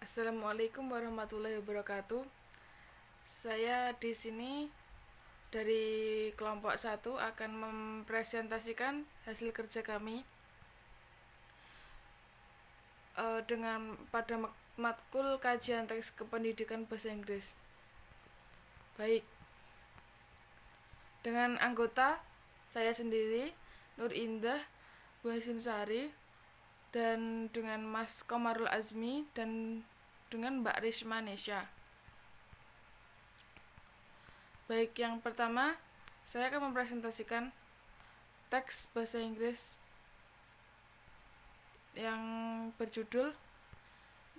Assalamualaikum warahmatullahi wabarakatuh. Saya di sini dari kelompok 1 akan mempresentasikan hasil kerja kami dengan pada matkul kajian teks kependidikan bahasa Inggris. Baik. Dengan anggota saya sendiri, Nur Indah Sari, dan dengan Mas Komarul Azmi dan dengan Mbak Risma Nesya. Baik, yang pertama saya akan mempresentasikan teks bahasa Inggris yang berjudul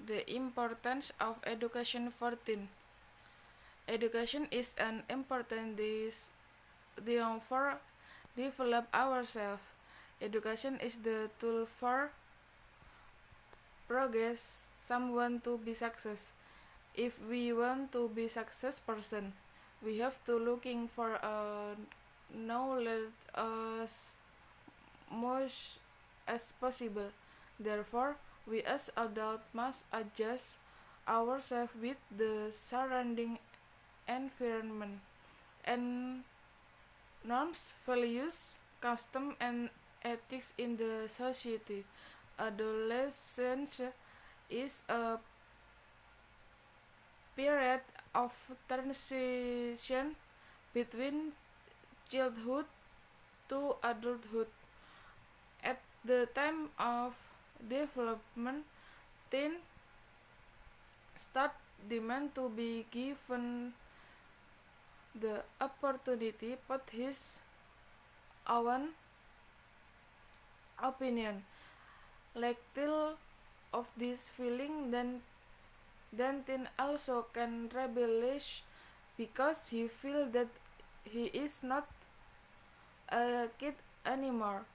The Importance of Education for Teen. Education is an important thing for develop ourselves. Education is the tool for progress someone to be success. If we want to be success person, we have to looking for a knowledge as much as possible. Therefore, we as adults must adjust ourselves with the surrounding environment and norms, values, customs, and ethics in the society. Adolescence is a period of transition between childhood to adulthood. At the time of development, teen start demand to be given the opportunity put his own opinion. Little of this feeling then teen also can rebellish because he feel that he is not a kid anymore.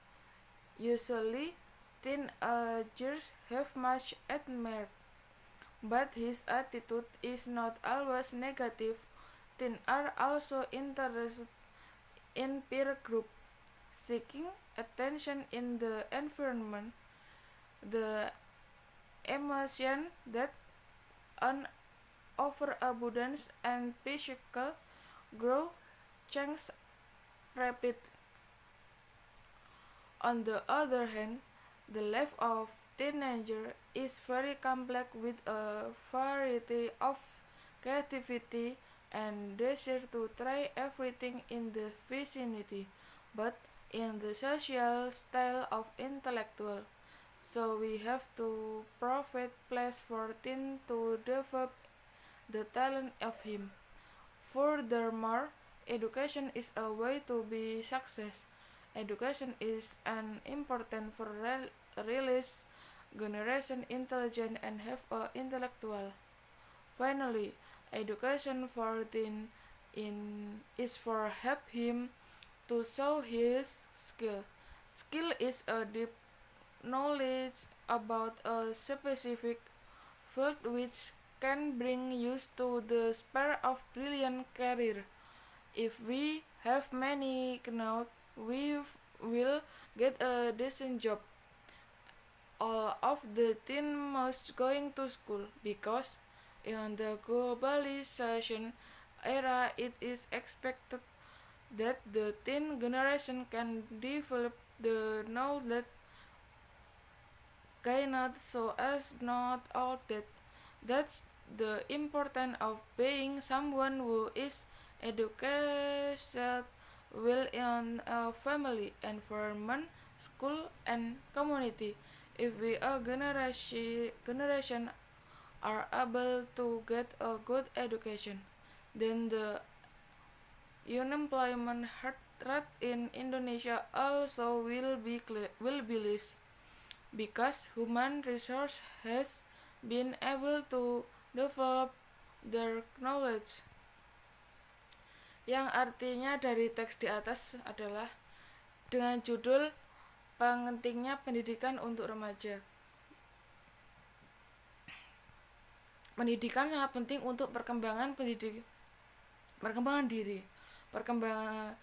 Usually, teenagers have much admired, but his attitude is not always negative. Teens are also interested in peer group, seeking attention in the environment. The emotion that an overabundance and physical growth change rapid. On the other hand, the life of teenager is very complex with a variety of creativity and desire to try everything in the vicinity, but in the social style of intellectual. So we have to provide place for teen to develop the talent of him. Furthermore, education is a way to be success. Education is an important for release generation intelligent and have a intellectual. Finally, education for teen is for help him to show his skill. Skill is a deep knowledge about a specific field which can bring use to the spur of brilliant career. If we have many knowledge, we will get a decent job. All of the teen must going to school because in the globalization era it is expected that the teen generation can develop the knowledge gained so as not outdated. That's the importance of being someone who is educated well in a family, environment, school, and community. If we a generation are able to get a good education, then the unemployment rate in Indonesia also will be less because human resource has been able to develop their knowledge. Yang artinya dari teks di atas adalah dengan judul pentingnya pendidikan untuk remaja. Pendidikan sangat penting untuk perkembangan diri. Perkembangan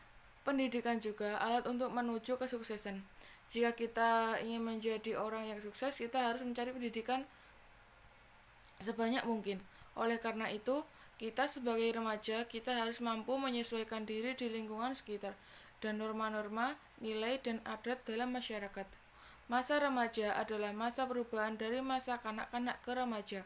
pendidikan juga alat untuk menuju kesuksesan. Jika kita ingin menjadi orang yang sukses, kita harus mencari pendidikan sebanyak mungkin. Oleh karena itu, kita sebagai remaja, kita harus mampu menyesuaikan diri di lingkungan sekitar dan norma-norma, nilai, dan adat dalam masyarakat. Masa remaja adalah masa perubahan dari masa kanak-kanak ke remaja.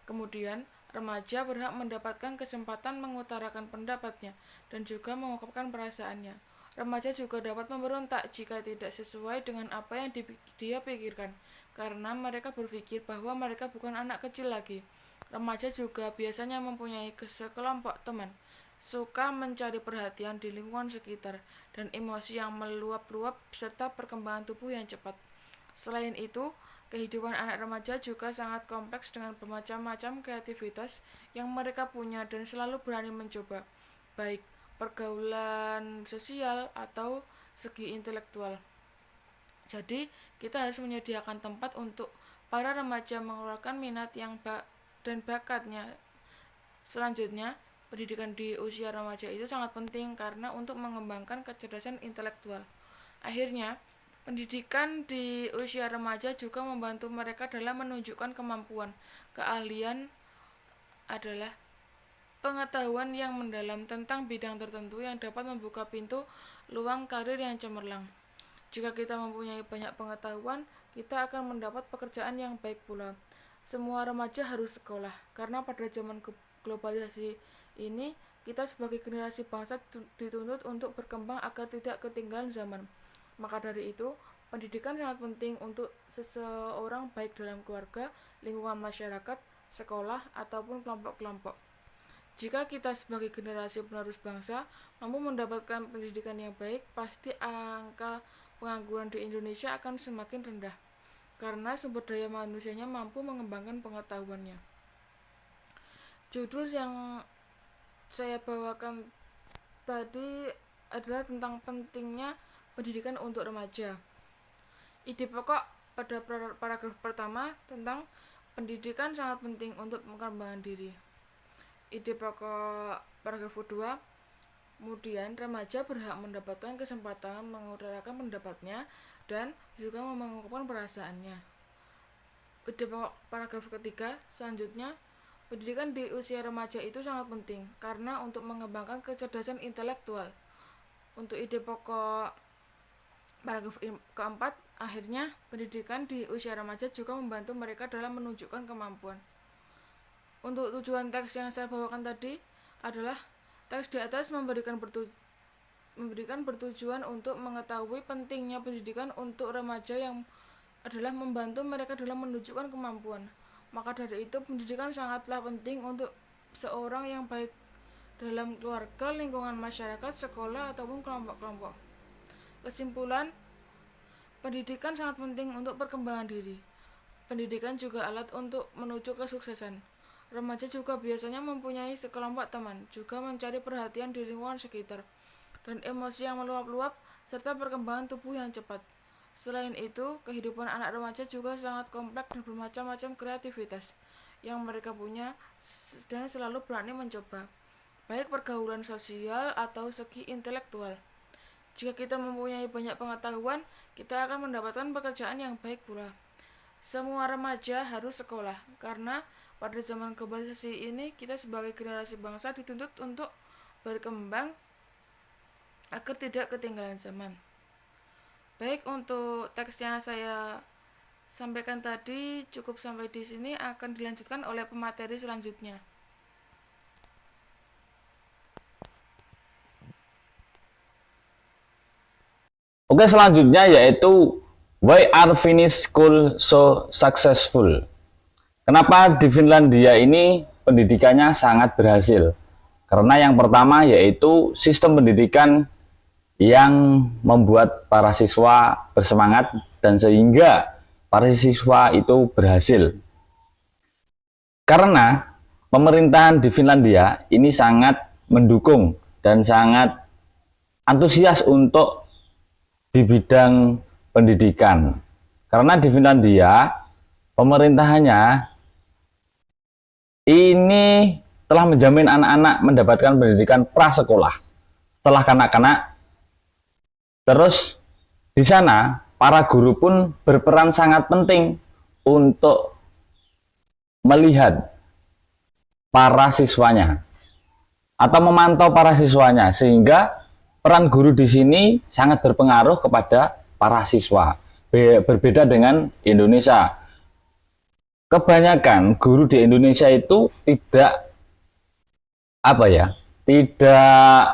Kemudian, remaja berhak mendapatkan kesempatan mengutarakan pendapatnya dan juga mengungkapkan perasaannya. Remaja juga dapat memberontak jika tidak sesuai dengan apa yang dia pikirkan, karena mereka berpikir bahwa mereka bukan anak kecil lagi. Remaja juga biasanya mempunyai sekelompok teman, suka mencari perhatian di lingkungan sekitar, dan emosi yang meluap-luap serta perkembangan tubuh yang cepat. Selain itu, kehidupan anak remaja juga sangat kompleks dengan bermacam-macam kreativitas yang mereka punya dan selalu berani mencoba, baik pergaulan sosial atau segi intelektual. Jadi, kita harus menyediakan tempat untuk para remaja mengeluarkan minat dan bakatnya. Selanjutnya, pendidikan di usia remaja itu sangat penting karena untuk mengembangkan kecerdasan intelektual. Akhirnya, pendidikan di usia remaja juga membantu mereka dalam menunjukkan kemampuan. Keahlian adalah pengetahuan yang mendalam tentang bidang tertentu yang dapat membuka pintu luang karir yang cemerlang. Jika kita mempunyai banyak pengetahuan, kita akan mendapat pekerjaan yang baik pula. Semua remaja harus sekolah, karena pada zaman globalisasi ini, kita sebagai generasi bangsa dituntut untuk berkembang agar tidak ketinggalan zaman. Maka dari itu, pendidikan sangat penting untuk seseorang baik dalam keluarga, lingkungan masyarakat, sekolah, ataupun kelompok-kelompok. Jika kita sebagai generasi penerus bangsa mampu mendapatkan pendidikan yang baik, pasti angka pengangguran di Indonesia akan semakin rendah, karena sumber daya manusianya mampu mengembangkan pengetahuannya. Judul yang saya bawakan tadi adalah tentang pentingnya pendidikan untuk remaja. Ide pokok pada paragraf pertama tentang pendidikan sangat penting untuk pengembangan diri. Ide pokok paragraf kedua, kemudian remaja berhak mendapatkan kesempatan mengutarakan pendapatnya dan juga mengungkapkan perasaannya. Ide pokok paragraf ketiga, selanjutnya, pendidikan di usia remaja itu sangat penting karena untuk mengembangkan kecerdasan intelektual. Untuk ide pokok paragraf keempat, akhirnya pendidikan di usia remaja juga membantu mereka dalam menunjukkan kemampuan. Untuk tujuan teks yang saya bawakan tadi adalah teks di atas memberikan bertujuan untuk mengetahui pentingnya pendidikan untuk remaja yang adalah membantu mereka dalam menunjukkan kemampuan. Maka dari itu, pendidikan sangatlah penting untuk seorang yang baik dalam keluarga, lingkungan masyarakat, sekolah, ataupun kelompok-kelompok. Kesimpulan, pendidikan sangat penting untuk perkembangan diri. Pendidikan juga alat untuk menuju kesuksesan. Remaja juga biasanya mempunyai sekelompok teman, juga mencari perhatian di lingkungan sekitar, dan emosi yang meluap-luap, serta perkembangan tubuh yang cepat. Selain itu, kehidupan anak remaja juga sangat kompleks dan bermacam-macam kreativitas yang mereka punya dan selalu berani mencoba, baik pergaulan sosial atau segi intelektual. Jika kita mempunyai banyak pengetahuan, kita akan mendapatkan pekerjaan yang baik pula. Semua remaja harus sekolah, karena pada zaman globalisasi ini, kita sebagai generasi bangsa dituntut untuk berkembang agar tidak ketinggalan zaman. Baik, untuk teks yang saya sampaikan tadi cukup sampai di sini, akan dilanjutkan oleh pemateri selanjutnya. Oke, selanjutnya yaitu why are Finnish school so successful? Kenapa di Finlandia ini pendidikannya sangat berhasil? Karena yang pertama yaitu sistem pendidikan yang membuat para siswa bersemangat dan sehingga para siswa itu berhasil. Karena pemerintahan di Finlandia ini sangat mendukung dan sangat antusias untuk di bidang pendidikan. Karena di Finlandia pemerintahannya ini telah menjamin anak-anak mendapatkan pendidikan prasekolah setelah kanak-kanak. Terus di sana para guru pun berperan sangat penting untuk melihat para siswanya atau memantau para siswanya, sehingga peran guru di sini sangat berpengaruh kepada para siswa. Berbeda dengan Indonesia. Kebanyakan guru di Indonesia itu tidak tidak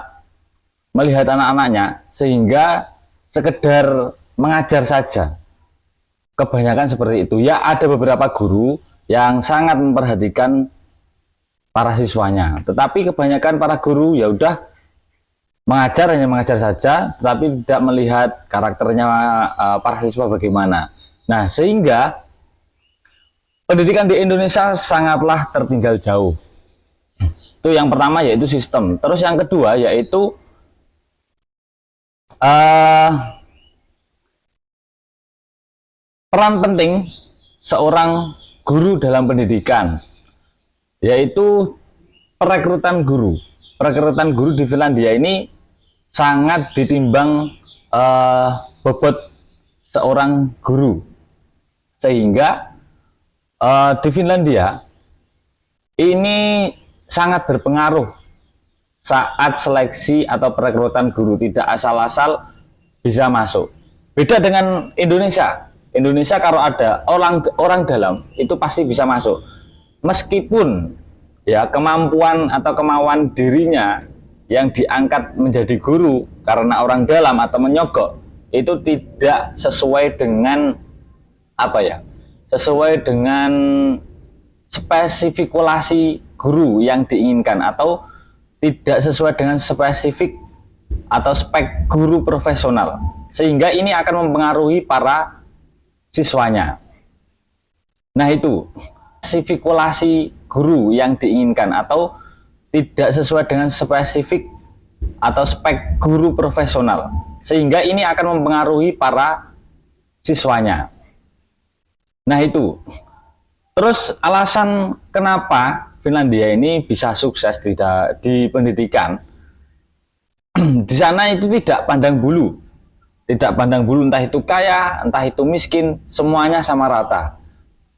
melihat anak-anaknya, sehingga sekedar mengajar saja. Kebanyakan seperti itu. Ya, ada beberapa guru yang sangat memperhatikan para siswanya, tetapi kebanyakan para guru ya udah mengajar, hanya mengajar saja, tetapi tidak melihat karakternya para siswa bagaimana. Nah, sehingga pendidikan di Indonesia sangatlah tertinggal jauh. Itu yang pertama, yaitu sistem. Terus yang kedua yaitu peran penting seorang guru dalam pendidikan, yaitu perekrutan guru. Perekrutan guru di Finlandia ini sangat ditimbang bobot seorang guru, sehingga di Finlandia ini sangat berpengaruh saat seleksi atau perekrutan guru. Tidak asal-asal bisa masuk. Beda dengan Indonesia. Indonesia kalau ada orang dalam itu pasti bisa masuk, meskipun ya kemampuan atau kemauan dirinya yang diangkat menjadi guru karena orang dalam atau menyogok itu tidak sesuai dengan sesuai dengan spesifikasi guru yang diinginkan, atau tidak sesuai dengan spesifik atau spek guru profesional, sehingga ini akan mempengaruhi para siswanya. Nah, itu spesifikasi guru yang diinginkan atau tidak sesuai dengan spesifik atau spek guru profesional, sehingga ini akan mempengaruhi para siswanya. Nah, itu. Terus alasan kenapa Finlandia ini bisa sukses di pendidikan, di sana itu tidak pandang bulu. Tidak pandang bulu, entah itu kaya, entah itu miskin, semuanya sama rata.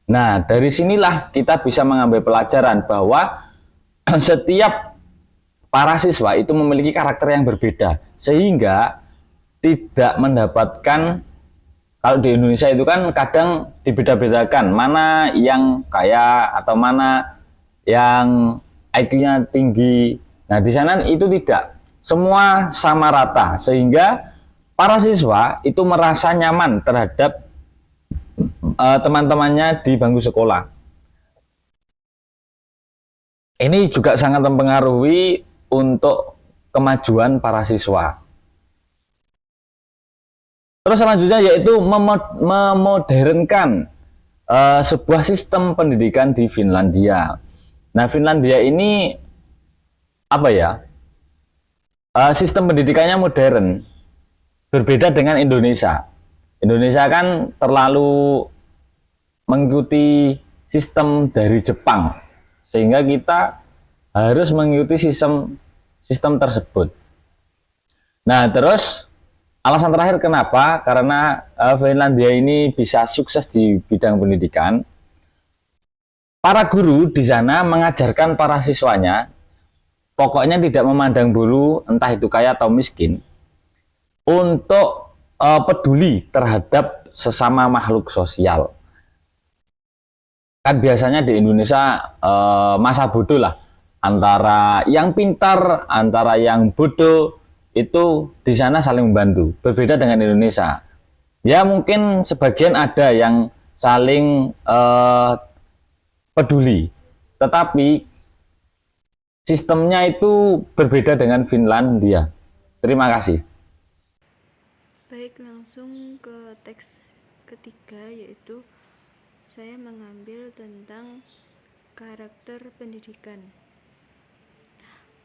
Nah, dari sinilah kita bisa mengambil pelajaran bahwa setiap para siswa itu memiliki karakter yang berbeda, sehingga tidak mendapatkan, kalau di Indonesia itu kan kadang dibeda-bedakan mana yang kaya atau mana yang IQ-nya tinggi. Nah, di sana itu tidak, semua sama rata, sehingga para siswa itu merasa nyaman terhadap teman-temannya di bangku sekolah. Ini juga sangat mempengaruhi untuk kemajuan para siswa. Terus selanjutnya yaitu memodernkan sebuah sistem pendidikan di Finlandia. Nah, Finlandia ini sistem pendidikannya modern, berbeda dengan Indonesia. Indonesia kan terlalu mengikuti sistem dari Jepang, sehingga kita harus mengikuti sistem tersebut. Nah, terus alasan terakhir kenapa? Karena Finlandia ini bisa sukses di bidang pendidikan. Para guru di sana mengajarkan para siswanya, pokoknya tidak memandang bulu entah itu kaya atau miskin, untuk peduli terhadap sesama makhluk sosial. Kan biasanya di Indonesia masa bodoh lah, antara yang pintar, antara yang bodoh, itu di sana saling membantu. Berbeda dengan Indonesia. Ya mungkin sebagian ada yang saling peduli, tetapi sistemnya itu berbeda dengan Finlandia. Terima kasih. Baik, langsung ke teks ketiga, yaitu saya mengambil tentang karakter pendidikan.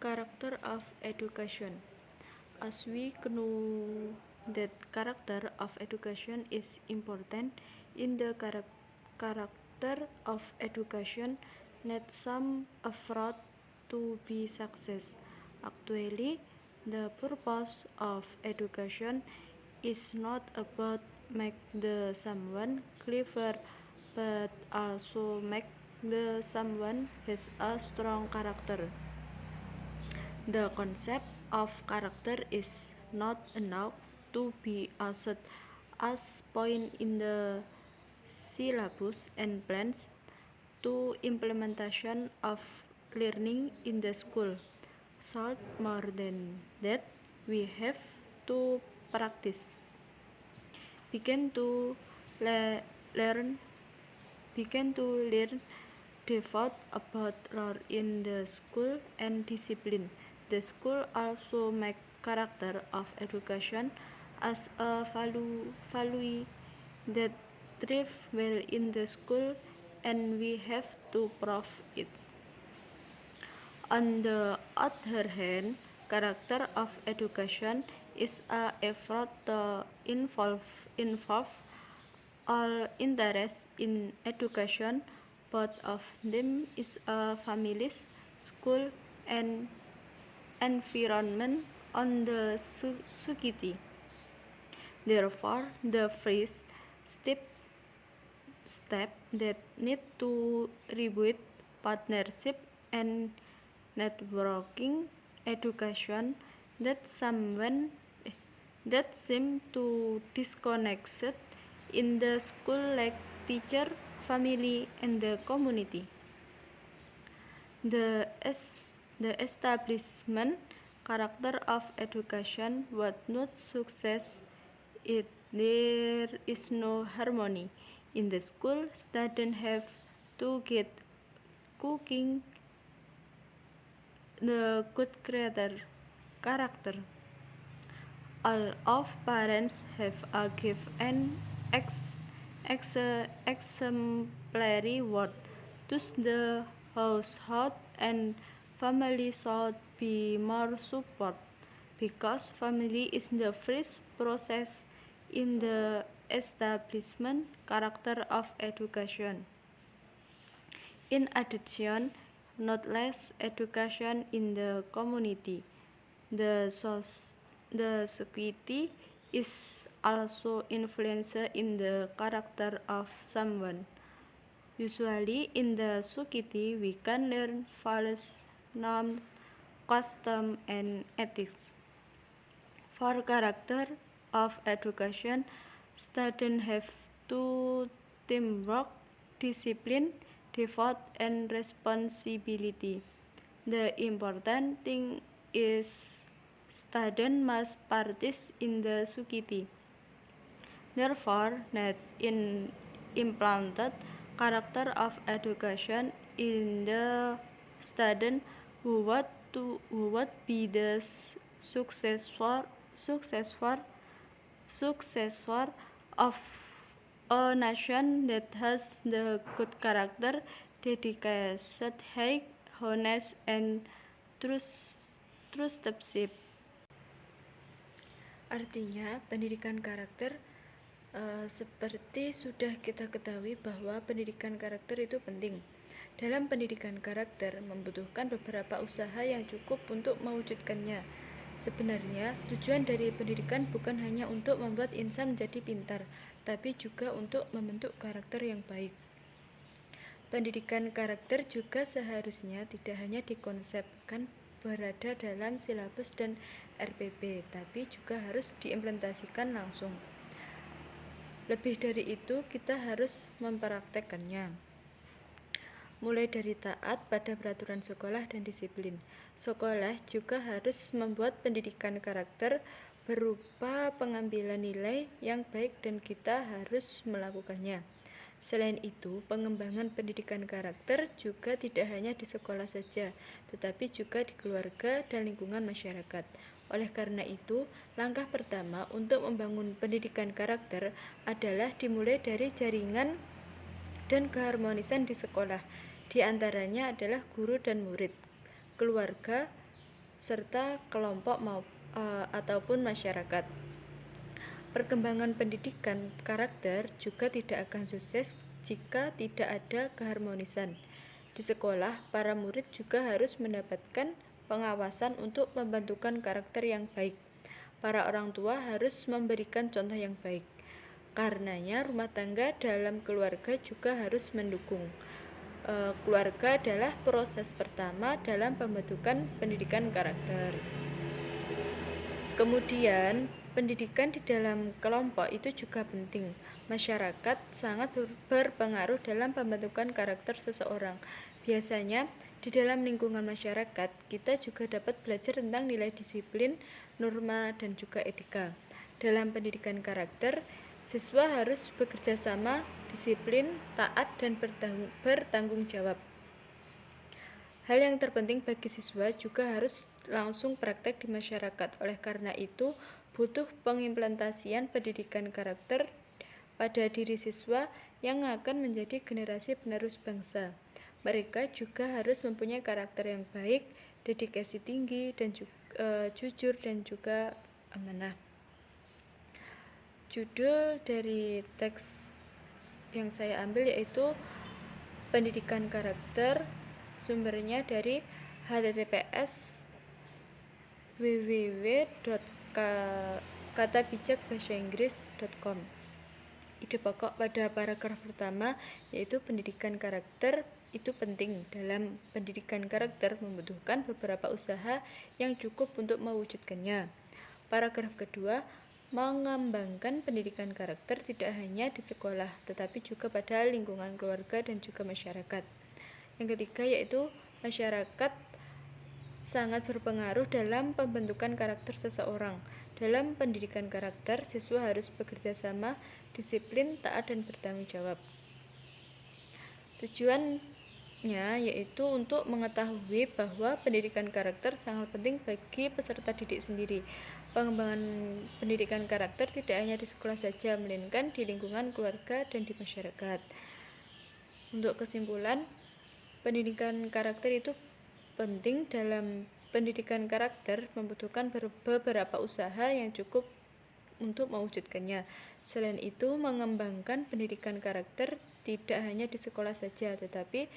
Character of education. As we know that character of education is important, in the character of education needs some effort to be success. Actually, the purpose of education is not about make the someone clever, but also make the someone has a strong character. The concept of character is not enough to be asked as point in the syllabus and plans to implementation of learning in the school. Short more than that, we have to practice. Begin to learn devote about role in the school and discipline. The school also make character of education as a value that thrive well in the school, and we have to prove it. On the other hand, character of education is a effort to involve all interest in education. Both of them is a families, school, and environment on the society. Therefore, the first step that need to rebuild partnership and networking education that seem to disconnected in the school, like teacher, family, and the community. The establishment character of education would not success if there is no harmony in the school. Students have to get cooking the good character. All of parents have a give an exemplary word. Thus the household and family should be more support, because family is the first process in the establishment character of education. In addition, not less education in the community. The society is also influenced in the character of someone. Usually in the society we can learn values, norms, custom, and ethics. For character of education, students have to teamwork, discipline, devote, and responsibility. The important thing is students must participate in the society. Therefore, not in implanted character of education in the student who would be the successor of a nation that has the good character, dedication, high, honest, and trustship. Artinya, pendidikan karakter seperti sudah kita ketahui bahwa pendidikan karakter itu penting. Dalam pendidikan karakter membutuhkan beberapa usaha yang cukup untuk mewujudkannya. Sebenarnya, tujuan dari pendidikan bukan hanya untuk membuat insan menjadi pintar, tapi juga untuk membentuk karakter yang baik. Pendidikan karakter juga seharusnya tidak hanya dikonsepkan berada dalam silabus dan RPP, tapi juga harus diimplementasikan langsung. Lebih dari itu, kita harus mempraktekkannya. Mulai dari taat pada peraturan sekolah dan disiplin. Sekolah juga harus membuat pendidikan karakter berupa pengambilan nilai yang baik dan kita harus melakukannya. Selain itu, pengembangan pendidikan karakter juga tidak hanya di sekolah saja, tetapi juga di keluarga dan lingkungan masyarakat. Oleh karena itu, langkah pertama untuk membangun pendidikan karakter adalah dimulai dari jaringan dan keharmonisan di sekolah. Di antaranya adalah guru dan murid, keluarga, serta kelompok ataupun masyarakat. Perkembangan pendidikan karakter juga tidak akan sukses jika tidak ada keharmonisan. Di sekolah, para murid juga harus mendapatkan pengawasan untuk pembentukan karakter yang baik. Para orang tua harus memberikan contoh yang baik. Karenanya, rumah tangga dalam keluarga juga harus mendukung. Keluarga adalah proses pertama dalam pembentukan pendidikan karakter. Kemudian, pendidikan di dalam kelompok itu juga penting. Masyarakat sangat berpengaruh dalam pembentukan karakter seseorang. Biasanya, di dalam lingkungan masyarakat, kita juga dapat belajar tentang nilai disiplin, norma, dan juga etika. Dalam pendidikan karakter, siswa harus bekerja sama, disiplin, taat, dan bertanggung jawab. Hal yang terpenting bagi siswa juga harus langsung praktek di masyarakat. Oleh karena itu, butuh pengimplementasian pendidikan karakter pada diri siswa yang akan menjadi generasi penerus bangsa. Mereka juga harus mempunyai karakter yang baik, dedikasi tinggi, dan jujur dan juga amanah. Judul dari teks yang saya ambil yaitu Pendidikan Karakter. Sumbernya dari https://www.katabijak.bahasa-inggris.com. Ide pokok pada paragraf pertama yaitu pendidikan karakter itu penting. Dalam pendidikan karakter membutuhkan beberapa usaha yang cukup untuk mewujudkannya. Paragraf kedua, mengembangkan pendidikan karakter tidak hanya di sekolah, tetapi juga pada lingkungan keluarga dan juga masyarakat. Yang ketiga yaitu masyarakat sangat berpengaruh dalam pembentukan karakter seseorang. Dalam pendidikan karakter, siswa harus bekerja sama, disiplin, taat, dan bertanggung jawab. Tujuannya yaitu untuk mengetahui bahwa pendidikan karakter sangat penting bagi peserta didik sendiri. Pengembangan pendidikan karakter tidak hanya di sekolah saja, melainkan di lingkungan keluarga dan di masyarakat. Untuk kesimpulan, pendidikan karakter itu penting. Dalam pendidikan karakter membutuhkan beberapa usaha yang cukup untuk mewujudkannya. Selain itu, mengembangkan pendidikan karakter tidak hanya di sekolah saja, tetapi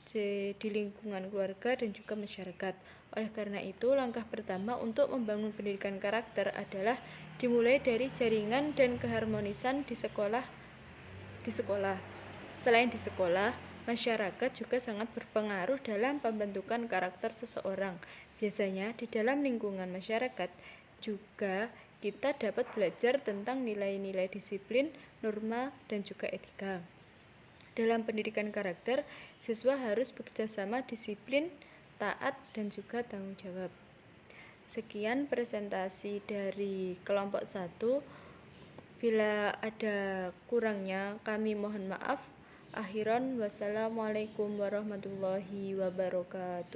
di lingkungan keluarga dan juga masyarakat. Oleh karena itu, langkah pertama untuk membangun pendidikan karakter adalah dimulai dari jaringan dan keharmonisan di sekolah. Selain di sekolah, masyarakat juga sangat berpengaruh dalam pembentukan karakter seseorang. Biasanya di dalam lingkungan masyarakat juga kita dapat belajar tentang nilai-nilai disiplin, norma, dan juga etika. Dalam pendidikan karakter, siswa harus bekerja sama, disiplin, taat, dan juga tanggung jawab. Sekian presentasi dari kelompok 1. Bila ada kurangnya, kami mohon maaf. Akhiran, wassalamualaikum warahmatullahi wabarakatuh.